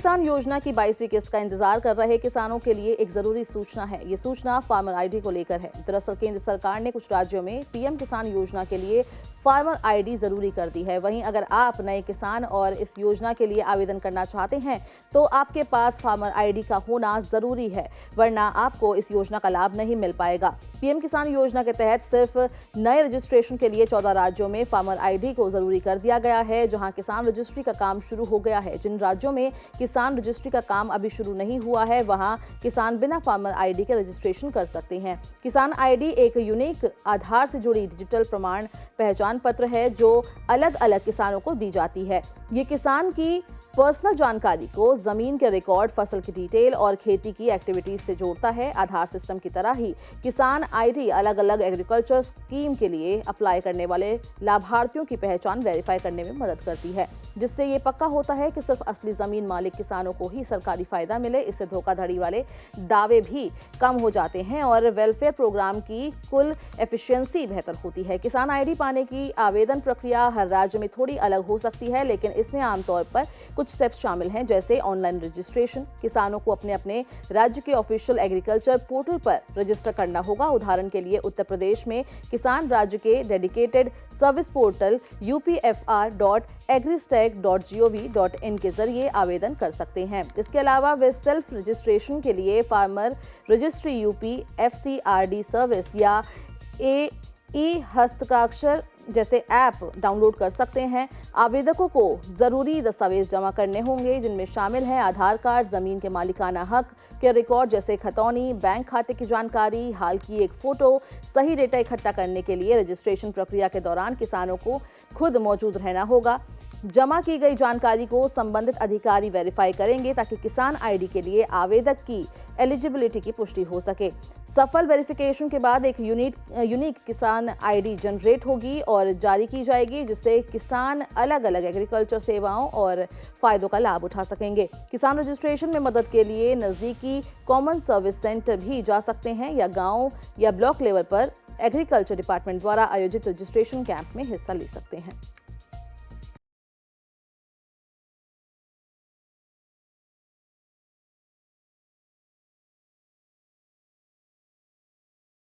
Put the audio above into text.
किसान योजना की 22वीं किस्त का इंतजार कर रहे किसानों के लिए एक जरूरी सूचना है। ये सूचना फार्मर आईडी को लेकर है। दरअसल केंद्र सरकार ने कुछ राज्यों में पीएम किसान योजना के लिए फार्मर आईडी जरूरी कर दी है। वहीं अगर आप नए किसान और इस योजना के लिए आवेदन करना चाहते हैं तो आपके पास फार्मर आईडी का होना जरूरी है, वरना आपको इस योजना का लाभ नहीं मिल पाएगा। पीएम किसान योजना के तहत सिर्फ नए रजिस्ट्रेशन के लिए 14 राज्यों में फार्मर आईडी को जरूरी कर दिया गया है, जहां किसान रजिस्ट्री का काम शुरू हो गया है। जिन राज्यों में किसान रजिस्ट्री का काम अभी शुरू नहीं हुआ है, वहां किसान बिना फार्मर आईडी के रजिस्ट्रेशन कर सकते हैं। किसान आईडी एक यूनिक आधार से जुड़ी डिजिटल प्रमाण पहचान पत्र है जो अलग अलग किसानों को दी जाती है। ये किसान की पर्सनल जानकारी को जमीन के रिकॉर्ड, फसल की डिटेल और खेती की एक्टिविटीज से जोड़ता है। आधार सिस्टम की तरह ही किसान आईडी अलग अलग एग्रीकल्चर स्कीम के लिए अप्लाई करने वाले लाभार्थियों की पहचान वेरीफाई करने में मदद करती है, जिससे ये पक्का होता है कि सिर्फ असली जमीन मालिक किसानों को ही सरकारी फायदा मिले। इससे धोखाधड़ी वाले दावे भी कम हो जाते हैं और वेलफेयर प्रोग्राम की कुल एफिशिएंसी बेहतर होती है। किसान आईडी पाने की आवेदन प्रक्रिया हर राज्य में थोड़ी अलग हो सकती है, लेकिन इसमें आमतौर पर कुछ स्टेप्स शामिल हैं, जैसे ऑनलाइन रजिस्ट्रेशन। किसानों को अपने अपने राज्य के ऑफिशियल एग्रीकल्चर पोर्टल पर रजिस्टर करना होगा। उदाहरण के लिए उत्तर प्रदेश में किसान राज्य के डेडिकेटेड सर्विस पोर्टल upfr.agristack.gov.in के जरिए आवेदन कर सकते हैं। इसके अलावा वे सेल्फ रजिस्ट्रेशन के लिए farmer registry UP FCRD service या हस्ताक्षर जैसे ऐप डाउनलोड कर सकते हैं। आवेदकों को जरूरी दस्तावेज जमा करने होंगे, जिनमें शामिल है आधार कार्ड, जमीन के मालिकाना हक के रिकॉर्ड जैसे खतौनी, बैंक खाते की जानकारी, हाल की एक फोटो। सही डेटा इकट्ठा करने के लिए रजिस्ट्रेशन प्रक्रिया के दौरान किसानों को खुद मौजूद रहना होगा। जमा की गई जानकारी को संबंधित अधिकारी वेरीफाई करेंगे ताकि किसान आईडी के लिए आवेदक की एलिजिबिलिटी की पुष्टि हो सके। सफल वेरिफिकेशन के बाद एक यूनिक किसान आईडी जनरेट होगी और जारी की जाएगी, जिससे किसान अलग अलग एग्रीकल्चर सेवाओं और फायदों का लाभ उठा सकेंगे। किसान रजिस्ट्रेशन में मदद के लिए नजदीकी कॉमन सर्विस सेंटर भी जा सकते हैं या गांव या ब्लॉक लेवल पर एग्रीकल्चर डिपार्टमेंट द्वारा आयोजित रजिस्ट्रेशन कैंप में हिस्सा ले सकते हैं।